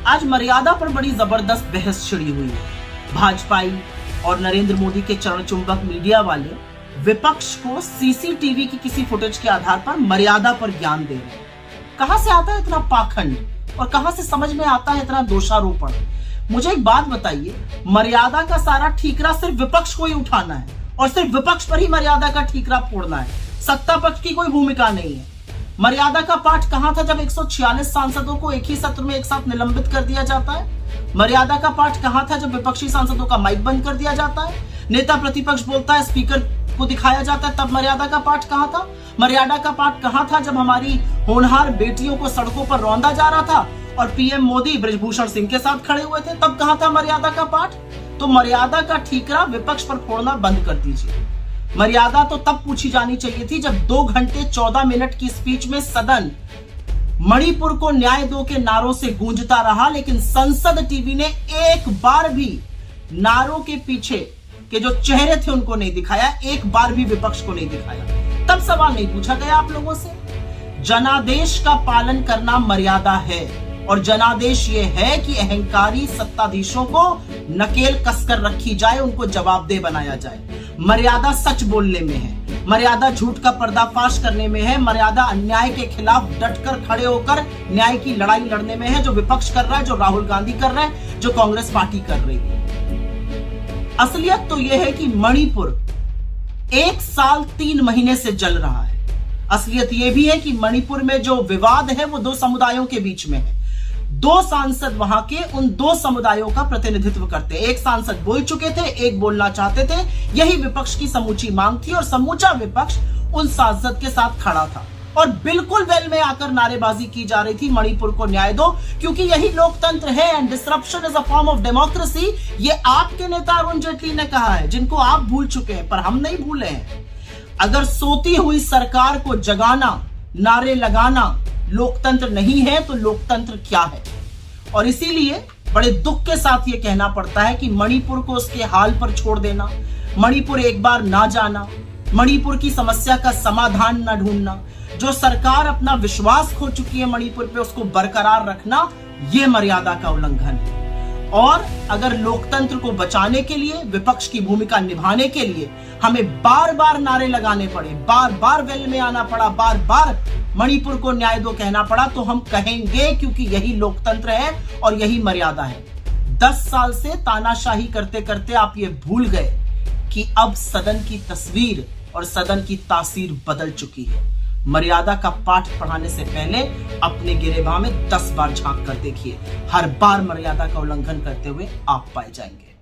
आज मर्यादा पर बड़ी जबरदस्त बहस छिड़ी हुई है। भाजपाई और नरेंद्र मोदी के चरण चुंबक मीडिया वाले विपक्ष को सीसीटीवी की किसी फुटेज के आधार पर मर्यादा पर ज्ञान दे रहे हैं। कहां से आता है इतना पाखंड और कहां से समझ में आता है इतना दोषारोपण? मुझे एक बात बताइए, मर्यादा का सारा ठीकरा सिर्फ विपक्ष को ही उठाना है और सिर्फ विपक्ष पर ही मर्यादा का ठीकरा फोड़ना है। सत्ता पक्ष की कोई भूमिका नहीं है। मर्यादा का पाठ कहां था जब 146 सांसदों को एक ही सत्र में एक साथ निलंबित कर दिया जाता है? मर्यादा का पाठ कहां था जब विपक्षी सांसदों का माइक बंद कर दिया जाता है, नेता प्रतिपक्ष बोलता है, स्पीकर को दिखाया जाता है, तब मर्यादा का पाठ कहां था? मर्यादा का पाठ कहां था जब हमारी होनहार बेटियों को सड़कों पर रौंदा जा रहा था और पीएम मोदी बृजभूषण सिंह के साथ खड़े हुए थे, तब कहां था मर्यादा का पाठ? तो मर्यादा का ठीकरा विपक्ष पर फोड़ना बंद कर दीजिए। मर्यादा तो तब पूछी जानी चाहिए थी जब 2 घंटे 14 मिनट की स्पीच में सदन मणिपुर को न्याय दो के नारों से गूंजता रहा, लेकिन संसद टीवी ने एक बार भी नारों के पीछे के जो चेहरे थे उनको नहीं दिखाया, एक बार भी विपक्ष को नहीं दिखाया। तब सवाल नहीं पूछा गया आप लोगों से। जनादेश का पालन करना मर्यादा है और जनादेश ये है कि अहंकारी सत्ताधीशों को नकेल कसकर रखी जाए, उनको जवाबदेह बनाया जाए। मर्यादा सच बोलने में है, मर्यादा झूठ का पर्दाफाश करने में है, मर्यादा अन्याय के खिलाफ डटकर खड़े होकर न्याय की लड़ाई लड़ने में है, जो विपक्ष कर रहा है, जो राहुल गांधी कर रहा है, जो कांग्रेस पार्टी कर रही है। असलियत तो यह है कि मणिपुर 1 साल 3 महीने से जल रहा है। असलियत यह भी है कि मणिपुर में जो विवाद है वो 2 समुदायों के बीच में है। 2 सांसद वहां के उन 2 समुदायों का प्रतिनिधित्व करते हैं। एक सांसद बोल चुके थे, एक बोलना चाहते थे। यही विपक्ष की समूची मांग थी और समूचा विपक्ष उन सांसद के साथ खड़ा था और बिल्कुल वेल में आकर नारेबाजी की जा रही थी, मणिपुर को न्याय दो, क्योंकि यही लोकतंत्र है and disruption is a form of democracy. ये आपके नेता अरुण जेटली ने कहा है, जिनको आप भूल चुके हैं, पर हम नहीं भूले हैं। अगर सोती हुई सरकार को जगाना, नारे लगाना लोकतंत्र नहीं है तो लोकतंत्र क्या है? और इसीलिए बड़े दुख के साथ यह कहना पड़ता है कि मणिपुर को उसके हाल पर छोड़ देना, मणिपुर एक बार ना जाना, मणिपुर की समस्या का समाधान ना ढूंढना, जो सरकार अपना विश्वास खो चुकी है मणिपुर पे उसको बरकरार रखना, यह मर्यादा का उल्लंघन है। और अगर लोकतंत्र को बचाने के लिए, विपक्ष की भूमिका निभाने के लिए हमें बार बार नारे लगाने पड़े, बार बार वेल में आना पड़ा, बार बार मणिपुर को न्याय दो कहना पड़ा, तो हम कहेंगे, क्योंकि यही लोकतंत्र है और यही मर्यादा है। 10 साल से तानाशाही करते करते आप ये भूल गए कि अब सदन की तस्वीर और सदन की तासीर बदल चुकी है। मर्यादा का पाठ पढ़ाने से पहले अपने गिरेबान में 10 बार झांक कर देखिए। हर बार मर्यादा का उल्लंघन करते हुए आप पाए जाएंगे।